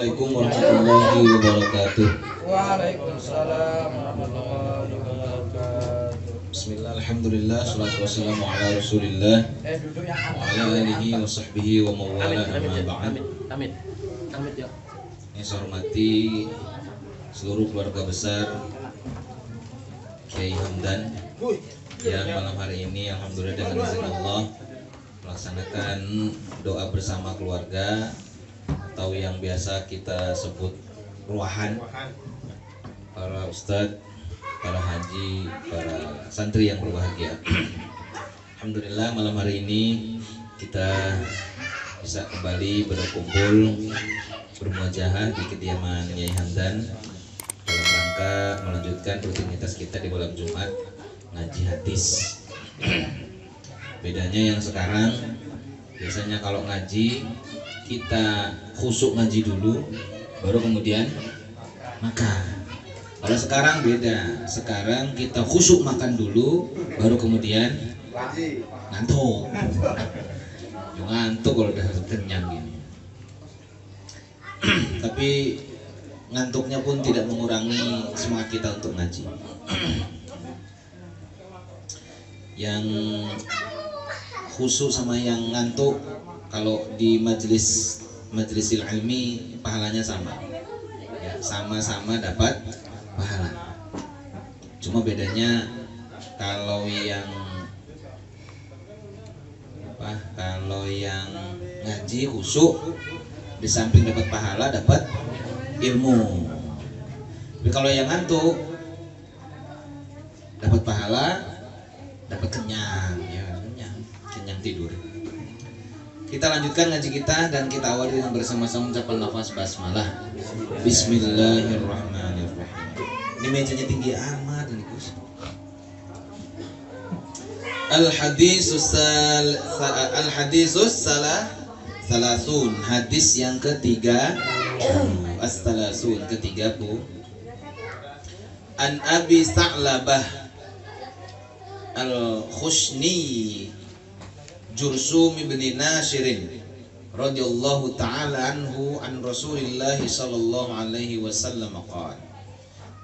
Assalamualaikum warahmatullahi wabarakatuh. Waalaikumsalam warahmatullahi wabarakatuh. Bismillah, alhamdulillah, salatu wassalamu ala rasulillah Duduk yang wa ala alihi wa sahbihi wa mawala amma ba'd. Amit ya. Yang saya hormati seluruh keluarga besar Kiai Hamdan yang malam hari ini alhamdulillah dengan izin Allah melaksanakan doa bersama keluarga atau yang biasa kita sebut ruahan, para ustadz, para haji, para santri yang berbahagia. Alhamdulillah malam hari ini kita bisa kembali berkumpul bermuajahah di kediaman Nyai Hamdan dalam rangka melanjutkan rutinitas kita di malam Jumat ngaji hadis. Bedanya yang sekarang biasanya kalau ngaji kita khusyuk ngaji dulu baru kemudian makan. Kalau sekarang beda, sekarang kita khusyuk makan dulu baru kemudian ngantuk. Ngantuk kalau udah kenyang gini. Tapi ngantuknya pun tidak mengurangi semangat kita untuk ngaji. Yang khusyuk sama yang ngantuk kalau di majlisil ilmi pahalanya sama ya, sama-sama dapat pahala. Cuma bedanya kalau yang ngaji khusyuk di samping dapat pahala dapat ilmu. Tapi kalau yang ngantuk dapat pahala dapat kenyang ya, kenyang tidur. Kita lanjutkan ngaji kita dan kita awali dengan bersama-sama mengucapkan lafaz basmalah. Bismillahirrahmanirrahim. Ini mejanya tinggi amat ini Gus. Salasun, hadis yang ketiga. As-salasun ketiga Bu. An Abi Sa'labah Al-Khushni Jursum ibn Nashirin radhiyallahu ta'ala anhu an Rasulillah sallallahu alaihi wasallam qala.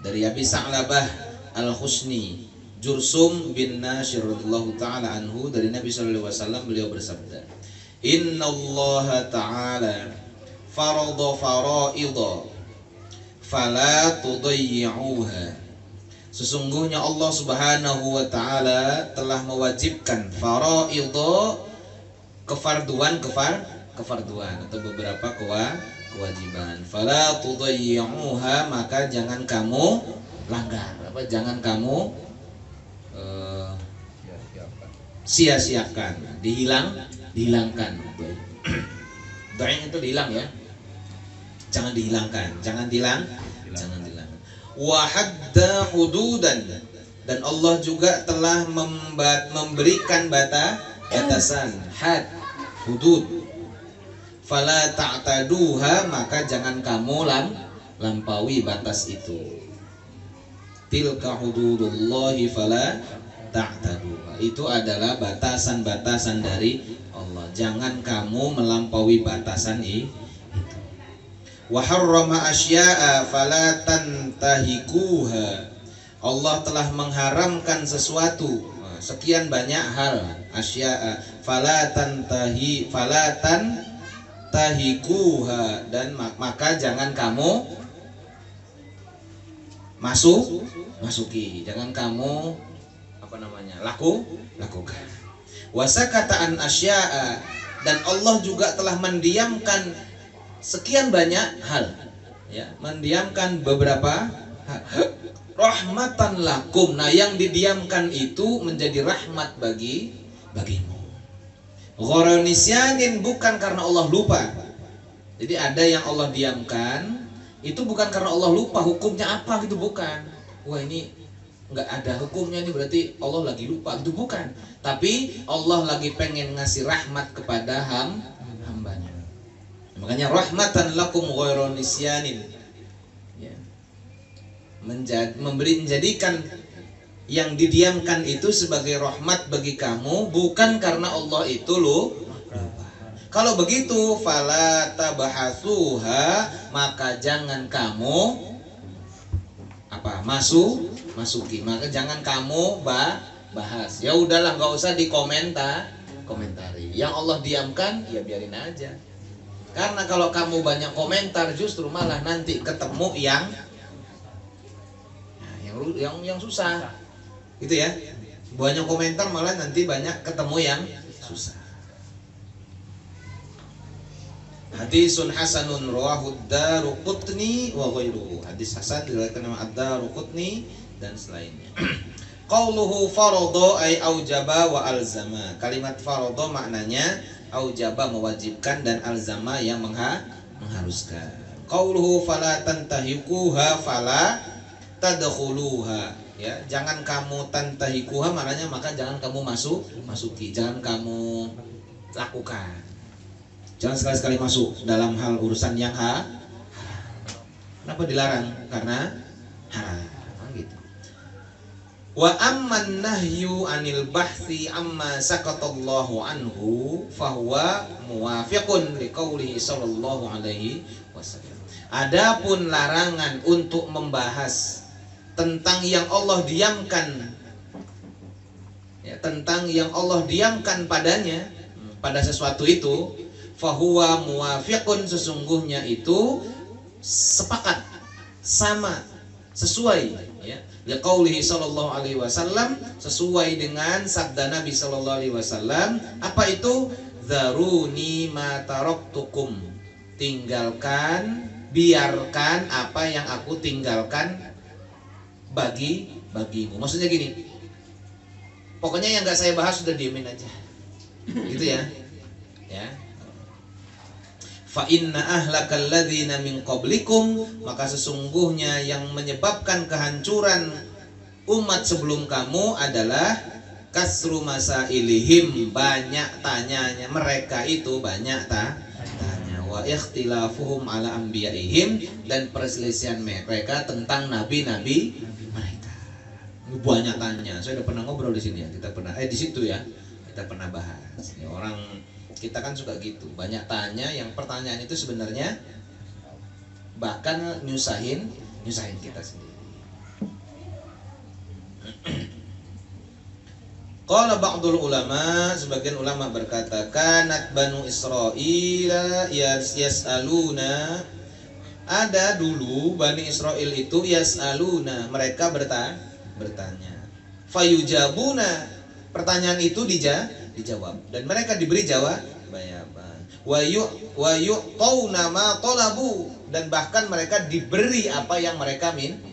Dari Abi Sa'labah Al-Khushni Jursum bin Nashir radhiyallahu ta'ala anhu dari Nabi sallallahu alaihi wasallam beliau bersabda, "Innallaha ta'ala farada faraidha fala tudayyi'uha." Sesungguhnya Allah Subhanahu wa ta'ala telah mewajibkan faraidha, kefarduan atau beberapa kewajiban. Fala tudayyi'uha, maka jangan kamu langgar, jangan kamu sia-siakan, dihilangkan. Doain itu dihilang ya. Jangan dihilangkan, jangan dihilangkan. Wa hadda hududan, dan Allah juga telah memberikan batasan, had, hudud. Fala ta'taduha, maka jangan kamu lampaui batas itu. Tilka hududullahi fala ta'taduha, itu adalah batasan-batasan dari Allah, jangan kamu melampaui batasan itu. Wa harrama asya'a fala tantahikuha, Allah telah mengharamkan sesuatu, sekian banyak hal, asya'a fala tantahikuha, dan maka jangan kamu masuki, jangan kamu lakukan. Wasakata an asya'a, dan Allah juga telah mendiamkan sekian banyak hal ya, mendiamkan beberapa hal. Rahmatan lakum, nah yang didiamkan itu menjadi rahmat bagimu. Ghoronisyanin, bukan karena Allah lupa. Jadi ada yang Allah diamkan itu bukan karena Allah lupa, hukumnya apa gitu, bukan. Wah ini nggak ada hukumnya, ini berarti Allah lagi lupa, itu bukan. Tapi Allah lagi pengen ngasih rahmat kepada hambanya. Makanya rahmatan lakum ghairu nisyanin ya. Menjadikan yang didiamkan itu sebagai rahmat bagi kamu, bukan karena Allah itu lupa. Kalau begitu fala tabahasuha, maka jangan kamu masuki, maka jangan kamu bahas. Ya udahlah, nggak usah komentari. Yang Allah diamkan ya biarin aja. Karena kalau kamu banyak komentar justru malah nanti ketemu yang susah. Gitu ya. Banyak komentar malah nanti banyak ketemu yang susah. Hadisun hasanun rawahu ad-Daruqutni wa ghairuhu. Hadis hasan diriwayatkan oleh ad-Daruqutni dan selainnya. Qauluhu farada ay aujaba wa alzama. Kalimat farada maknanya aujaba mewajibkan dan alzama yang mengharuskan. Qauluhu fala tantahikuha fala tadkhuluha. Ya, jangan kamu tantahikuha maknanya maka jangan kamu masuki, jangan kamu lakukan. Jangan sekali-sekali masuk dalam hal urusan yang haram. Kenapa dilarang? Karena haram gitu. Wa amman nahyu anil bahthi amma sakatallahu anhu fahuwa muwafiqun liqaulihi sallallahu alaihi wasallam. Adapun larangan untuk membahas tentang yang Allah diamkan, ya, tentang yang Allah diamkan padanya, pada sesuatu itu, fahuwa muwafiqun, sesungguhnya itu sepakat, sama, sesuai, ya, liqaulihi sallallahu alaihi wasallam, sesuai dengan sabda Nabi sallallahu alaihi wasallam. Apa itu? Dzaruni ma taraktukum, tinggalkan, biarkan apa yang aku tinggalkan bagimu. Maksudnya gini, pokoknya yang nggak saya bahas sudah diemin aja, gitu ya. Ya. Fa inna ahlakal ladzina min qablikum, maka sesungguhnya yang menyebabkan kehancuran umat sebelum kamu adalah kasru masailihim, banyak tanyanya mereka itu, banyak tanya, wa ikhtilafuhum ala anbiyaihim, dan perselisihan mereka tentang nabi-nabi mereka. Banyak tanya. Saya udah pernah ngobrol di sini ya. Kita pernah di situ ya. Kita pernah bahas. Ya, orang kita kan suka gitu, banyak tanya, yang pertanyaan itu sebenarnya bahkan nyusahin kita sendiri. Qala ba'dul ulama, sebagian ulama berkata, kanat banu Israil yas'aluna, ada dulu Bani Israel itu yas'aluna, mereka bertanya. Fayujabuna, pertanyaan itu dijawab dan mereka diberi jawaban. Wa yu'tauna ma talabu, dan bahkan mereka diberi apa yang mereka minta.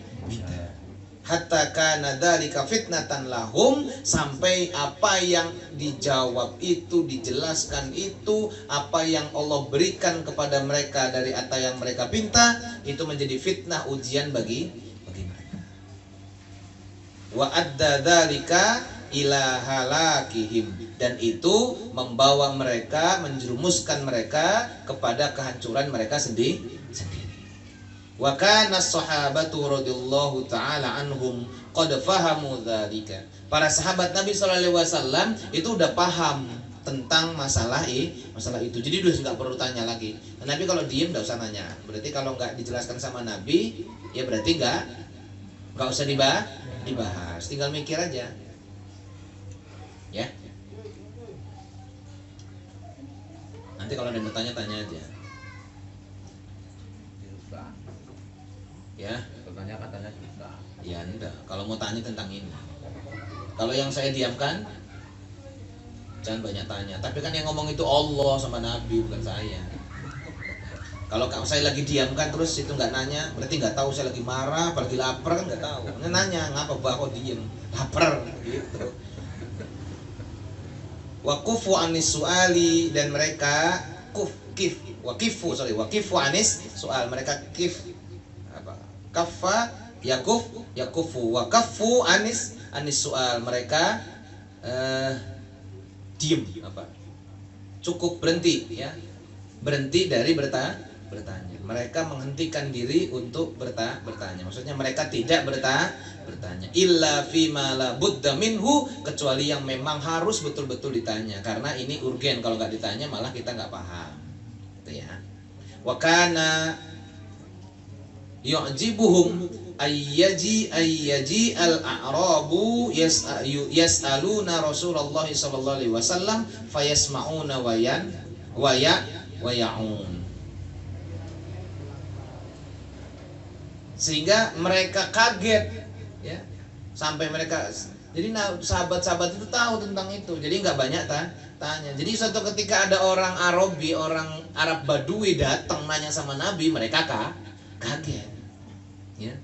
Hatta kana dzalika fitnatan lahum, sampai apa yang dijawab itu, dijelaskan itu, apa yang Allah berikan kepada mereka dari apa yang mereka pinta, itu menjadi fitnah, ujian bagi mereka. Wa adda dzalika ila halakihim, dan itu membawa mereka, menjerumuskan mereka kepada kehancuran mereka sendiri. Wa kana as-sahabatu radhiyallahu taala anhum qad fahamu dzalika. Para sahabat Nabi sallallahu alaihi wasallam itu udah paham tentang masalah itu. Jadi udah nggak perlu tanya lagi. Nabi kalau diem nggak usah nanya. Berarti kalau nggak dijelaskan sama Nabi, ya berarti nggak usah dibahas. Tinggal mikir aja. Ya. Nanti kalau ada yang bertanya, tanya aja. Ya. Bertanya katanya susah. Ya enggak. Kalau mau tanya tentang ini. Kalau yang saya diamkan, jangan banyak tanya. Tapi kan yang ngomong itu Allah sama Nabi, bukan saya. Kalau saya lagi diamkan terus itu nggak nanya, berarti nggak tahu saya lagi marah, apalagi lapar kan nggak tahu. Nanya ngapa kok diem, lapar gitu. Wakufu anis suali, dan mereka wakifu anis soal, mereka kaffa yakufu wakafu anis soal, mereka diem, cukup, berhenti, ya, berhenti dari bertanya. Mereka menghentikan diri untuk bertanya. Maksudnya mereka tidak bertanya. Illa fima la budda minhu, kecuali yang memang harus betul-betul ditanya, karena ini urgen. Kalau nggak ditanya malah kita nggak paham. Gitu ya. Wa kana yu'jibuhum ayyaji al-a'rabu yas'aluna Rasulullah sallallahu alaihi wasallam fayasma'una wa ya'un. Sehingga mereka kaget ya, sampai mereka, jadi sahabat-sahabat itu tahu tentang itu, jadi nggak banyak tanya. Jadi suatu ketika ada orang Arabi, orang Arab Badui datang nanya sama Nabi, mereka kaget ya.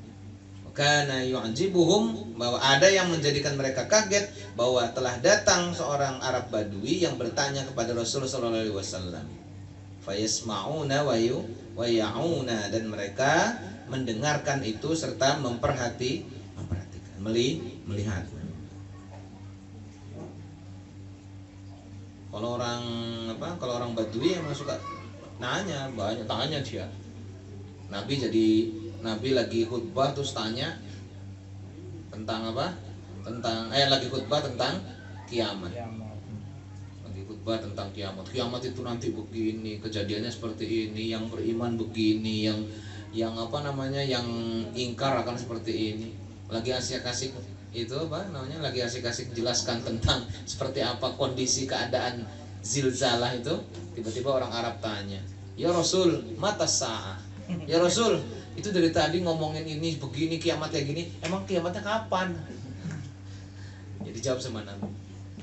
Karena yu'jibuhum, bahwa ada yang menjadikan mereka kaget bahwa telah datang seorang Arab Badui yang bertanya kepada Rasulullah sallallahu alaihi wasallam. Fayasma'una wa ya'una, dan mereka mendengarkan itu serta memperhatikan, melihat. Kalau orang Badui yang suka nanya, banyak tanya dia. Nabi lagi khutbah terus tanya tentang apa? Lagi khutbah tentang kiamat. Lagi khutbah tentang kiamat. Kiamat itu nanti begini, kejadiannya seperti ini, yang beriman begini, yang yang ingkar akan seperti ini. Lagi asik-asik itu lagi asik-asik jelaskan tentang seperti apa kondisi keadaan zilzalah itu. Tiba-tiba orang Arab tanya, "Ya Rasul, mata sa'ah?" "Ya Rasul, itu dari tadi ngomongin ini begini, kiamatnya gini, emang kiamatnya kapan?" Jadi jawab sama Nabi,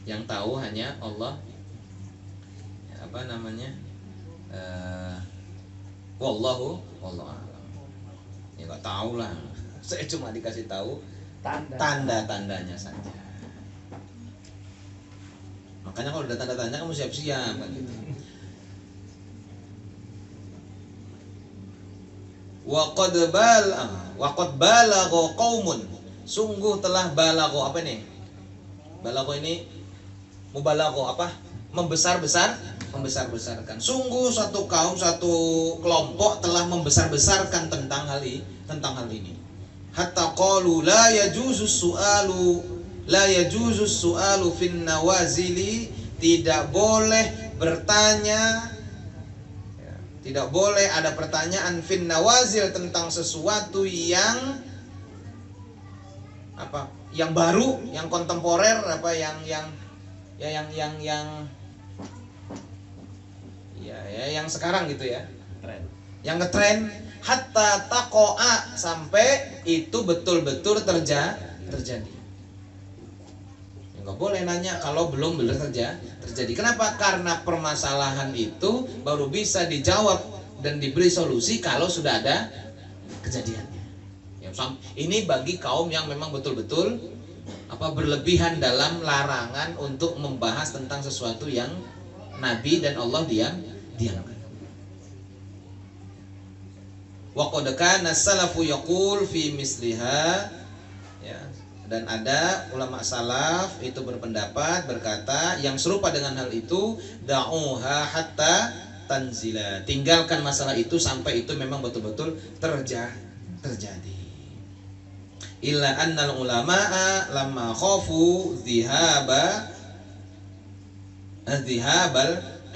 yang tahu hanya Allah. Wallahu a'lam. Ya nggak tahu lah. Saya cuma dikasih tahu tanda-tandanya saja. Makanya kalau udah tanda-tandanya kamu siap-siap gitu. Waqad balagha qaumun, sungguh telah balagha, apa nih? Balagha ini mubalagha apa? Membesar-besarkan. Sungguh satu kaum, satu kelompok telah membesar-besarkan tentang hal ini. Hatta qalu la yajuzu su'alu fin nawazili, tidak boleh bertanya, tidak boleh ada pertanyaan fin nawazil, tentang sesuatu yang baru, yang kontemporer, yang sekarang gitu ya, yang ngetren. Hatta taqo'a, sampai itu betul-betul terjadi. Nggak boleh nanya kalau belum terjadi. Kenapa? Karena permasalahan itu baru bisa dijawab dan diberi solusi kalau sudah ada kejadiannya. Ini bagi kaum yang memang betul-betul berlebihan dalam larangan untuk membahas tentang sesuatu yang Nabi dan Allah diamkan. Wa qad kana salafu yaqul fi misliha, ya, dan ada ulama salaf itu berkata yang serupa dengan hal itu, da'uha hatta tanzila, tinggalkan masalah itu sampai itu memang betul-betul terjadi. Illa annal ulama'a lamma khafu dhihabal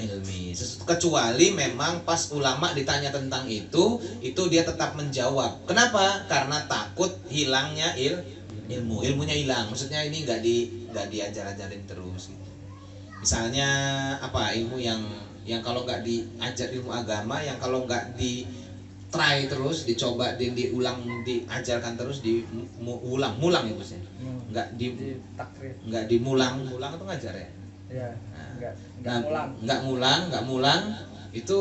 ilmi, kecuali memang pas ulama ditanya tentang itu dia tetap menjawab. Kenapa? Karena takut hilangnya ilmunya hilang. Maksudnya ini nggak diajar-ajarin terus gitu. Misalnya ilmu yang kalau nggak diajar, ilmu agama yang kalau nggak di try terus, dicoba, diulang, diajarkan terus, diulang itu sih. Nggak dimulang itu ngajar ya. Ya, nggak ngulang itu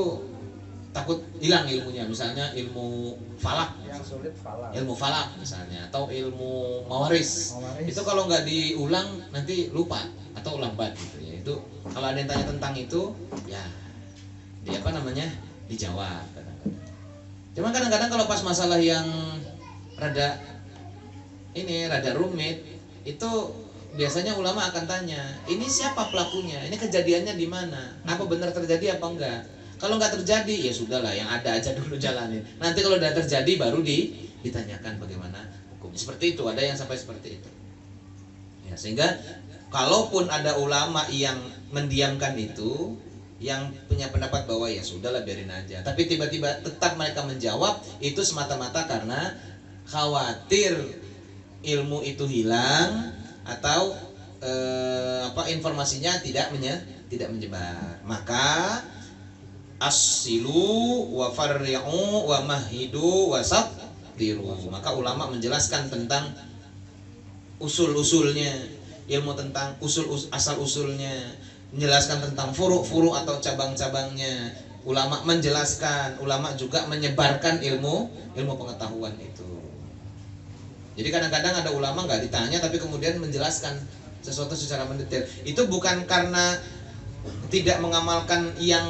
takut hilang ilmunya. Misalnya ilmu falak, yang sulit ilmu falak misalnya, atau ilmu mawaris. Itu kalau nggak diulang nanti lupa atau lambat gitu ya. Itu kalau ada yang tanya tentang itu ya dijawab. Cuman kadang-kadang kalau pas masalah yang rada rumit itu biasanya ulama akan tanya, ini siapa pelakunya, ini kejadiannya di mana, apa benar terjadi apa enggak. Kalau enggak terjadi ya sudahlah, yang ada aja dulu jalanin. Nanti kalau udah terjadi baru ditanyakan bagaimana hukum. Seperti itu, ada yang sampai seperti itu. Ya, sehingga kalaupun ada ulama yang mendiamkan itu, yang punya pendapat bahwa ya sudahlah biarin aja, tapi tiba-tiba tetap mereka menjawab, itu semata-mata karena khawatir ilmu itu hilang atau informasinya tidak menyebar. Maka asilu wa farri'u wa mahidu wa sabtiru. Maka ulama menjelaskan tentang usul-usulnya, ilmu tentang asal-usulnya, menjelaskan tentang furu'-furu' atau cabang-cabangnya. Ulama menjelaskan, ulama juga menyebarkan ilmu pengetahuan itu. Jadi kadang-kadang ada ulama nggak ditanya tapi kemudian menjelaskan sesuatu secara mendetail. Itu bukan karena tidak mengamalkan yang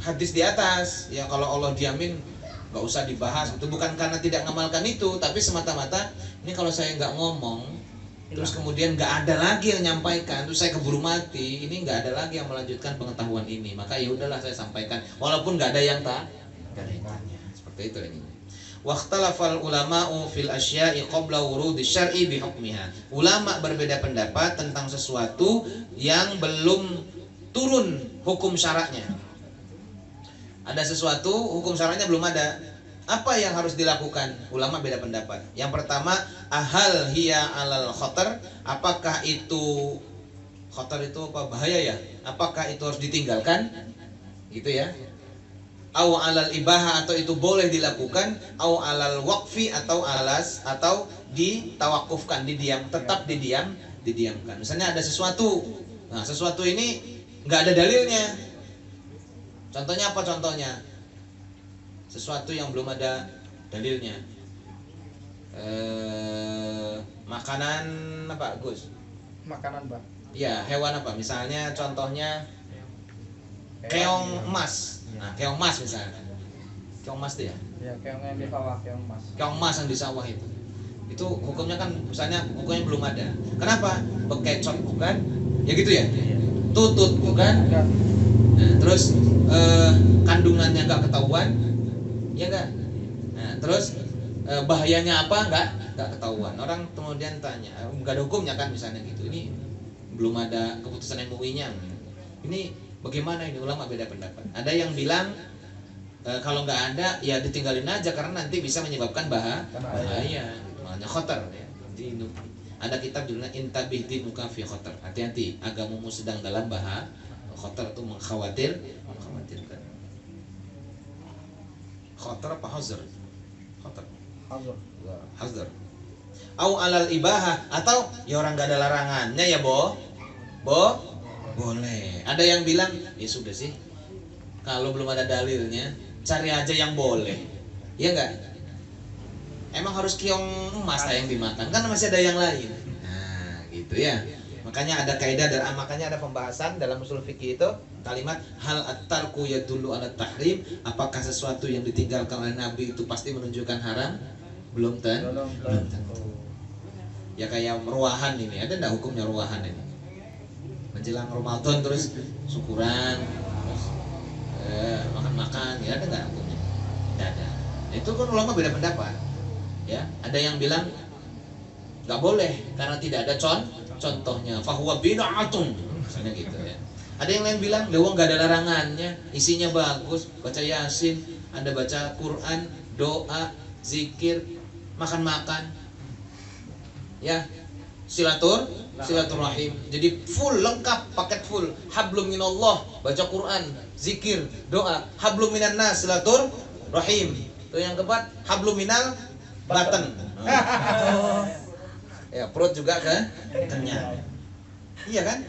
hadis di atas. Ya kalau Allah diamin nggak usah dibahas. Itu bukan karena tidak mengamalkan itu, tapi semata-mata ini kalau saya nggak ngomong, terus kemudian nggak ada lagi yang nyampaikan, terus saya keburu mati, ini nggak ada lagi yang melanjutkan pengetahuan ini, maka ya udahlah saya sampaikan, walaupun nggak ada yang tanya. Seperti itu ini. Waqtalafal ulama'u fil asya'i qabla wurudi syar'i bihukmiha. Ulama berbeda pendapat tentang sesuatu yang belum turun hukum syaraknya. Ada sesuatu hukum syaraknya belum ada. Apa yang harus dilakukan? Ulama beda pendapat. Yang pertama, ahal hiya alal khatar, apakah itu khatar itu apa, bahaya ya? Apakah itu harus ditinggalkan? Gitu ya. Au alal ibaha, atau itu boleh dilakukan, au alal waqfi, atau ditawakufkan, tetap didiamkan. Misalnya ada sesuatu. Nah, sesuatu ini nggak ada dalilnya. Contohnya apa contohnya? Sesuatu yang belum ada dalilnya. Makanan apa, Gus? Makanan, Pak. Ya, hewan apa? Misalnya contohnya keong emas. Nah, keong emas misalnya. Keong emas tuh ya? Ya, keong yang di sawah, keong emas. Keong emas yang di sawah itu. Itu hukumnya kan misalnya hukumnya belum ada. Kenapa? Bekecot bukan? Ya gitu ya? Tutut bukan? Nah, terus kandungannya nggak ketahuan, ya nggak? Nah, terus bahayanya apa? Nggak ketahuan. Orang kemudian tanya, nggak ada hukumnya kan misalnya gitu. Ini belum ada keputusan MUI-nya. Ini bagaimana ini? Ulama beda pendapat. Ada yang bilang kalau nggak ada ya ditinggalin aja karena nanti bisa menyebabkan bahaya. Makanya khotar ya. Ada kitab judulnya Intabih dinuka fi khotar. Hati-hati, agamamu sedang dalam bahaya. Khotar itu mengkhawatirkan. Khotar apa hazar? Khotar. Hazar. Au alal ibaha, atau ya orang nggak ada larangannya ya boleh. Ada yang bilang ya sudah sih, kalau belum ada dalilnya cari aja yang boleh, ya enggak? Emang harus keong emas yang dimakan, kan masih ada yang lain. Nah gitu ya. Makanya ada kaidah dan makanya ada pembahasan dalam usul fikih itu kalimat hal at-tarku yadullu ala tahrim. Apakah sesuatu yang ditinggalkan oleh Nabi itu pasti menunjukkan haram? Belum tentu. Ya kayak meruahan ini, ada enggak hukumnya ruahan ini? Menjelang Ramadan terus syukuran, terus makan-makan, ya ada nggak hukumnya? Tidak ada. Itu kan ulama beda pendapat. Ya, ada yang bilang nggak boleh karena tidak ada contohnya. Fahuwa bid'atun, misalnya gitu ya. Ada yang lain bilang, dewa nggak ada larangannya, isinya bagus, baca Yasin, Anda baca Quran, doa, zikir, makan-makan, ya. Silaturahim. Jadi full, lengkap, paket full. Hablum minallah, baca Quran, zikir, doa. Hablum minan nas, silaturahim. Itu yang keempat, hablum minal baten. Ya, perut juga kan kenyang. Iya kan?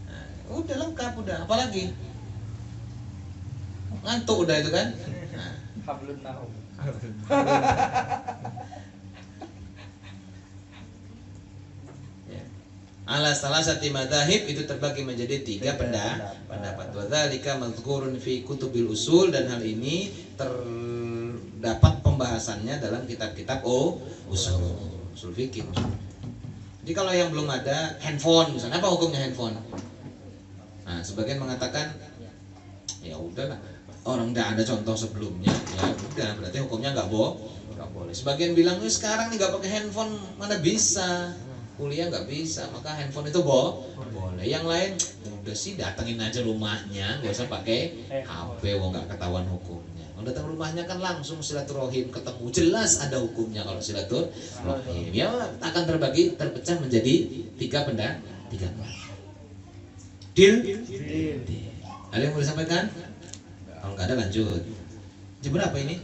Nah, udah lengkap udah. Apalagi? Ngantuk udah itu kan? Nah. Hablun naum. Ala salasati madzahib, itu terbagi menjadi 3 pendapat. Wa dzalika mazkurun fi kutubil usul, dan hal ini terdapat pembahasannya dalam kitab-kitab usul fikih. Jadi kalau yang belum ada handphone misalnya, apa hukumnya handphone? Nah, sebagian mengatakan ya udahlah, orang tidak ada contoh sebelumnya, ya udah berarti hukumnya nggak boleh. Sebagian bilang sekarang nih nggak pakai handphone mana bisa, kuliah nggak bisa, maka handphone itu boleh. Yang lain udah sih datengin aja rumahnya, nggak usah pakai HP, nggak ketahuan hukumnya. Kalau datang rumahnya kan langsung silaturahim, ketemu, jelas ada hukumnya kalau silaturahim. Ya akan terpecah menjadi tiga pendapat. Deal? Ada yang mau disampaikan? Kalau nggak ada lanjut. Jam berapa ini?